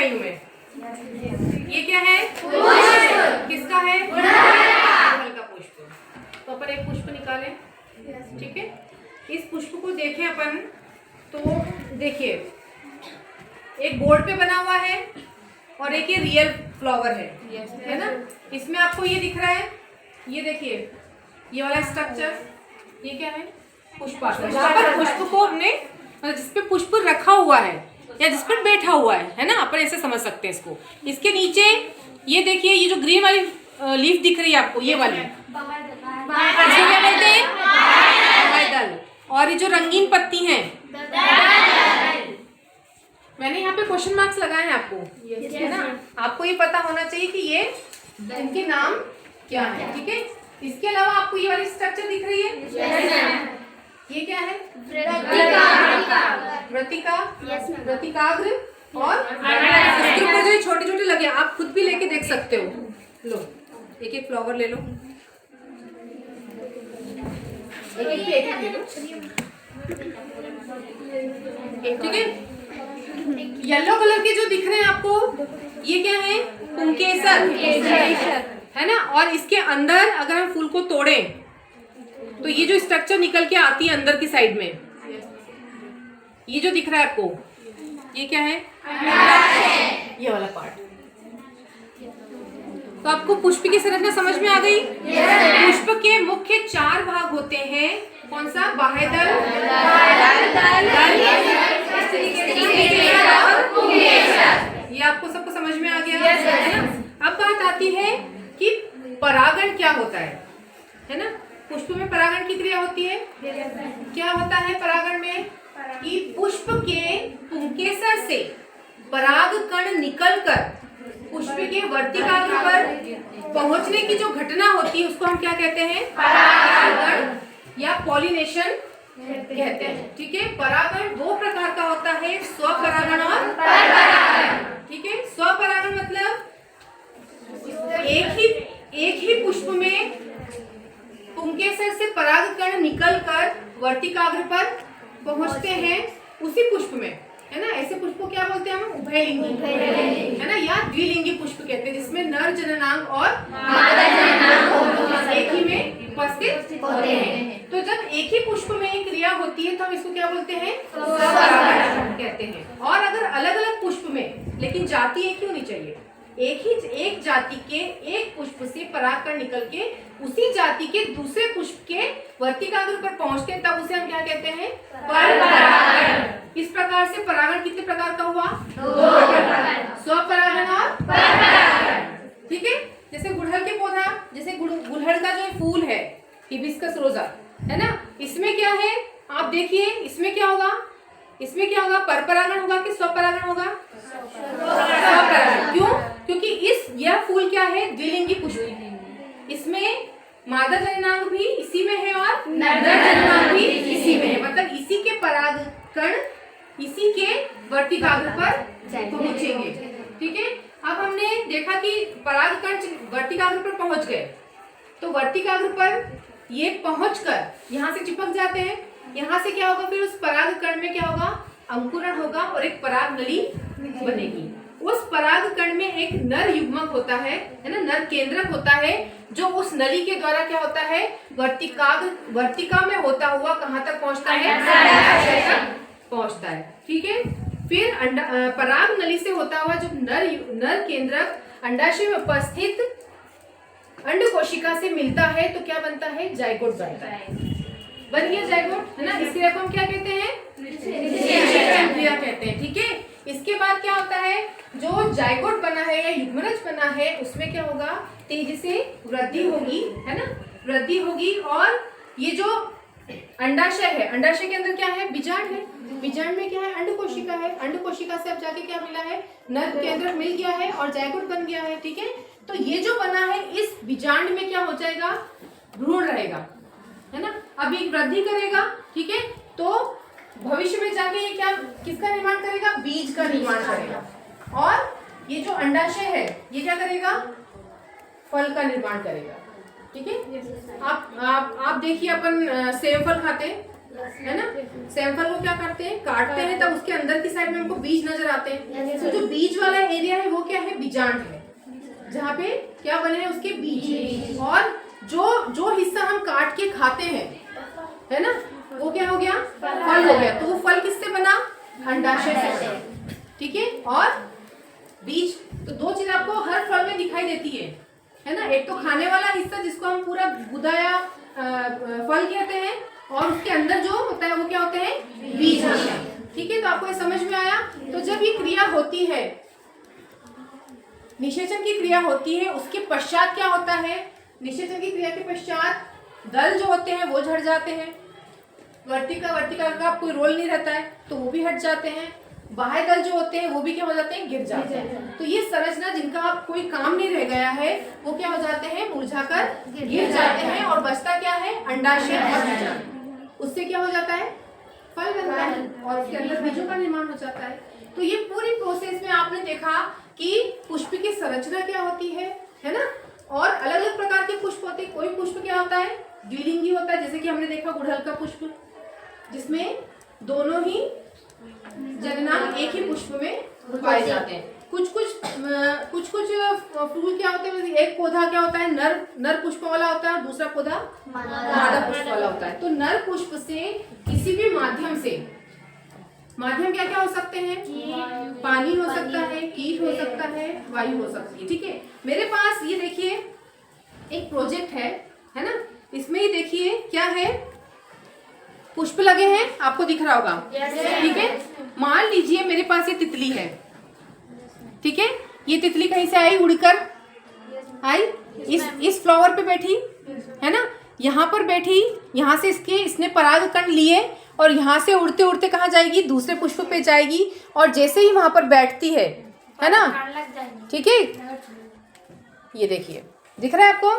आई हूँ मैं? ये क्या है? पुष्प। किसका है? गुड़हल का पुष्प। तो अपन एक पुष्प निकालें, ठीक है। इस पुष्प को देखें अपन, तो देखिए एक बोर्ड पे बना हुआ है और एक ये रियल फ्लावर है ना। इसमें आपको ये दिख रहा है, ये देखिए ये वाला स्ट्रक्चर, ये क्या है? पुष्पासन। जहाँ पर पुष्प को हमने, जिसपे पुष्प रखा हुआ है या जिस पर बैठा हुआ है ना, अपन ऐसे समझ सकते हैं इसको। इसके नीचे ये देखिए, ये जो ग्रीन वाली लीफ दिख रही है आपको, ये वाली, इसको क्या बोलते हैं? बाह्यदल। और ये जो रंगीन पत्ती हैं, मैंने यहाँ पे क्वेश्चन मार्क्स लगाए हैं आपको, है ना। आपको ये पता होना चाहिए कि ये इनके नाम क्या है, ठीक है। इसके अलावा आपको ये वाली स्ट्रक्चर दिख रही है, ये क्या है? वृत्तिका, वृत्तिकाग्र और इसके ऊपर जो छोटे छोटे लगे, आप खुद भी लेके देख सकते हो। लो एक एक फ्लावर ले लो, एक ले लो, ठीक है। येलो कलर के जो दिख रहे हैं आपको, ये क्या है? पुंकेसर, है ना। और इसके अंदर अगर हम फूल को तोड़ें तो ये जो स्ट्रक्चर निकल के आती है अंदर की साइड में, ये जो दिख रहा है आपको, ये क्या है? ये वाला पार्ट। तो आपको पुष्प की संरचना समझ में आ गई? पुष्प के मुख्य 4 भाग होते हैं। कौन सा? बाह्यदल, ये आपको सबको समझ में आ गया, है ना। अब बात आती है कि परागण क्या होता है ना। पुष्प में परागण की क्रिया होती है। क्या होता है परागण में? कि पुष्प के पुंकेसर से पराग कण निकलकर पुष्प के वर्तिकाग्र पर पहुंचने की जो घटना होती है, उसको हम क्या कहते हैं? परागण या पॉलिनेशन कहते हैं, ठीक है। परागण 2 प्रकार का होता है, स्वपरागण और परपरागण, ठीक है। स्वपरागण मतलब एक ही पुष्प में पुंकेसर से पराग कण निकलकर वर्तिकाग्र पर पहुंचते हैं उसी पुष्प में, है ना। ऐसे पुष्प को क्या बोलते हैं हम? उभयलिंगी, है ना, या द्विलिंगी पुष्प कहते हैं, जिसमें नर जननांग और मादा जननांग एक ही में उपस्थित होते हैं। तो जब एक ही पुष्प में एक क्रिया होती है तो हम इसको क्या बोलते हैं? स्वपरागण कहते हैं। और अगर अलग अलग पुष्प में, लेकिन जाति एक ही होनी चाहिए, एक जाति के एक पुष्प से परागकण निकल के उसी जाति के दूसरे पुष्प के वर्तिकाग्र पर पहुंचते हैं, तब उसे हम क्या कहते हैं? परपरागण। इस प्रकार से परागण कितने प्रकार का हुआ? 2 प्रकार, स्वपरागण और परपरागण, ठीक है। जैसे गुड़हल के पौधा, जैसे गुड़हल का जो फूल है, हिबिस्कस रोजा, है ना, इसमें क्या है? आप देखिए इसमें क्या होगा? इसमें क्या होगा? परपरागण होगा कि स्वपरागण होगा? स्वपरागण। क्यों? क्योंकि यह फूल क्या है? द्विलिंगी पुष्प। इसमें मादा जननांग भी इसी में है और नर जननांग भी इसी में है, मतलब इसी के परागकण इसी के वर्तिकाग्र पर पहुंचेंगे, ठीक है। अब हमने देखा कि परागकण वर्तिकाग्र पर पहुंच गए, तो वर्तिकाग्र पर ये पहुंचकर यहाँ से चिपक जाते हैं। यहाँ से क्या होगा? फिर उस परागकण में क्या होगा? अंकुरण होगा और एक पराग नली बनेगी। उस परागकण में एक नर युग्मक होता है ना, नर केंद्रक होता है, जो उस नली के द्वारा क्या होता है? वर्तिका में होता हुआ कहाँ तक पहुँचता है? अंडाशय तक पहुँचता है, ठीक है। फिर पराग नली से होता हुआ जो नर केंद्रक अंडाशय में उपस्थित अंड कोशिका से मिलता है, तो क्या बनता है? जाइगोट बनता है। बन गया जाइगोट, है ना। इस क्रिया को हम क्या कहते हैं? निषेचन क्रिया कहते हैं, ठीक है। इसके बाद क्या होता है? जो जाइगोट बना है या युग्मनज बना है, उसमें क्या होगा? तेजी से वृद्धि होगी, है ना, वृद्धि होगी। और ये जो अंडाशय है, अंडाशय के अंदर क्या है? बीजांड है। बीजांड में क्या है? अंड कोशिका है। अंड कोशिका से अब जाके क्या मिला है? नर केंद्रक मिल गया है और जाइगोट बन गया है, ठीक है। तो ये जो बना है, इस बीजांड में क्या हो जाएगा? भ्रूण रहेगा, है ना। अभी वृद्धि करेगा, ठीक है। तो भविष्य में जाके ये क्या, किसका निर्माण करेगा? बीज का निर्माण करेगा। और ये जो अंडाशय है, ये क्या करेगा? फल का निर्माण करेगा, ठीक है। आप देखिए, अपन सेब फल खाते हैं, है ना। सैंपल को क्या करते हैं, काटते हैं, तब उसके अंदर की साइड में हमको बीज नजर आते हैं। तो जो बीज वाला एरिया है वो क्या है, बीजांड है, जहाँ पे क्या बने हैं उसके बीज। और जो हिस्सा हम काट के खाते हैं, है ना, वो क्या हो गया, फल हो गया। तो वो फल किससे बना, अंडाशय से, ठीक है। और बीज, तो दो चीज आपको हर फल में दिखाई देती है ना। एक तो खाने वाला हिस्सा जिसको हम पूरा गुदा या फल कहते हैं, और उसके अंदर जो होता है वो क्या होते हैं, बीज होते हैं, ठीक है। तो आपको ये समझ में आया। तो जब ये क्रिया होती है, निषेचन की क्रिया होती है, उसके पश्चात क्या होता है, निषेचन की क्रिया के पश्चात दल जो होते हैं वो झड़ जाते हैं। वर्तिका का कोई रोल नहीं रहता है तो वो भी हट जाते हैं। बाह्य दल जो होते हैं वो भी क्या हो जाते हैं, गिर जाते हैं। तो ये संरचना जिनका अब कोई काम नहीं रह गया है वो क्या हो जाते हैं, मुरझाकर गिर जाते हैं, और बचता क्या है, अंडाशय और बीजांड। उससे क्या हो जाता है, फल बनता है, और उसके अंदर बीजों का निर्माण हो जाता है। तो ये पूरी प्रोसेस में आपने देखा कि पुष्प की संरचना क्या होती है ना। और अलग अलग प्रकार के पुष्प होते हैं। कोई पुष्प क्या होता है, द्विलिंगी होता है, जैसे कि हमने देखा गुड़हल का पुष्प, जिसमें दोनों ही जननांग एक ही पुष्प में पाए जाते हैं। कुछ फूल क्या होते हैं, एक पौधा क्या होता है, नर पुष्प वाला होता है, और दूसरा पौधा मादा पुष्प वाला होता है। तो नर पुष्प से किसी भी माध्यम से, माध्यम क्या क्या हो सकते हैं, पानी हो सकता है, कीट हो सकता है, वायु हो सकती है, ठीक है। मेरे पास ये देखिए एक प्रोजेक्ट है ना, इसमें ही देखिए क्या है, पुष्प लगे हैं, आपको दिख रहा होगा, ठीक है। मान लीजिए मेरे पास ये तितली है, ठीक है। ये तितली कहीं से आई, उड़कर आई, इस फ्लावर पे बैठी, है ना, यहाँ पर बैठी, यहाँ से इसने परागकण लिए, और यहाँ से उड़ते उड़ते कहाँ जाएगी, दूसरे पुष्प पे जाएगी, और जैसे ही वहां पर बैठती है ना, ठीक है। ये देखिए, दिख रहा है आपको,